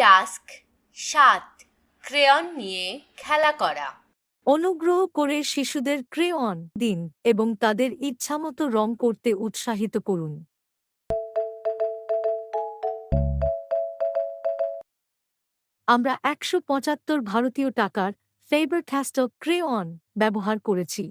Task ৭ crayon নিয়ে খেলা করা। অনুগ্রহ করে শিশুদের ক্রেয়ন দিন এবং তাদের ইচ্ছামতো রং করতে উৎসাহিত করুন। আমরা ১৭৫ ভারতীয় টাকার ফেবার ক্যাস্টল ক্রেয়ন ব্যবহার করেছি।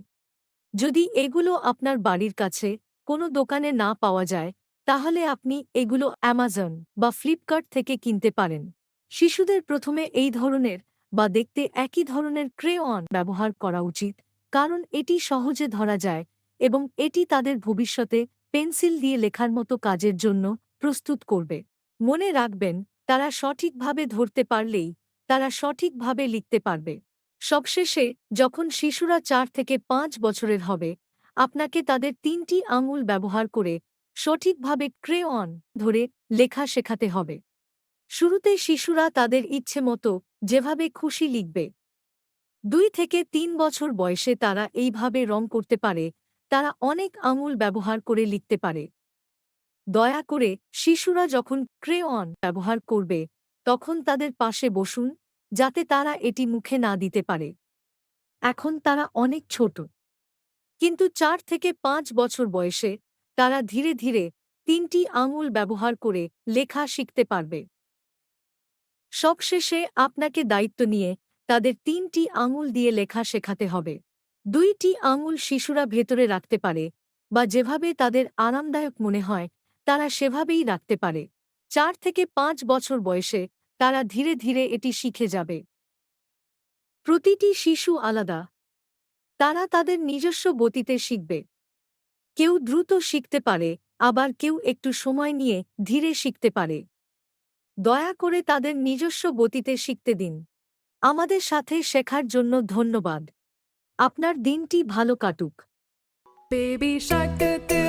যদি এগুলো আপনার বাড়ির কাছে কোনো দোকানে না পাওয়া যায়, তাহলে আপনি এগুলো অ্যামাজন বা ফ্লিপকার্ট থেকে কিনতে পারেন। শিশুদের প্রথমে এই ধরনের বা দেখতে একই ধরনের ক্রেয়ন ব্যবহার করা উচিত, কারণ এটি সহজে ধরা যায় এবং এটি তাদের ভবিষ্যতে পেন্সিল দিয়ে লেখার মতো কাজের জন্য প্রস্তুত করবে। মনে রাখবেন, তারা সঠিকভাবে ধরতে পারলেই তারা সঠিকভাবে লিখতে পারবে। সবশেষে, যখন শিশুরা ৪ থেকে ৫ বছরের হবে, আপনাকে তাদের ৩টি আঙুল ব্যবহার করে সঠিকভাবে ক্রেয়ন ধরে লেখা শেখাতে হবে। শুরুতে শিশুরা তাদের ইচ্ছে মতো যেভাবে খুশি লিখবে। ২ থেকে ৩ বছর বয়সে তারা এইভাবে রং করতে পারে, তারা অনেক আঙুল ব্যবহার করে লিখতে পারে। দয়া করে শিশুরা যখন ক্রেয়ন ব্যবহার করবে, তখন তাদের পাশে বসুন, যাতে তারা এটি মুখে না দিতে পারে। এখন তারা অনেক ছোট, কিন্তু ৪ থেকে ৫ বছর বয়সে তারা ধীরে ধীরে ৩টি আঙুল ব্যবহার করে লেখা শিখতে পারবে। সবশেষে আপনাকে দায়িত্ব নিয়ে তাদের ৩টি আঙুল দিয়ে লেখা শেখাতে হবে। ২টি আঙুল শিশুরা ভেতরে রাখতে পারে বা যেভাবে তাদের আরামদায়ক মনে হয় তারা সেভাবেই রাখতে পারে। ৪ থেকে ৫ বছর বয়সে তারা ধীরে ধীরে এটি শিখে যাবে। প্রতিটি শিশু আলাদা, তারা তাদের নিজস্ব গতিতে শিখবে। কেউ দ্রুত শিখতে পারে, আবার কেউ একটু সময় নিয়ে ধীরে শিখতে পারে। দয়া করে তাদের নিজস্ব গতিতে শিখতে দিন। আমাদের সাথে শেখার জন্য ধন্যবাদ। আপনার দিনটি ভালো কাটুক। Baby shark do do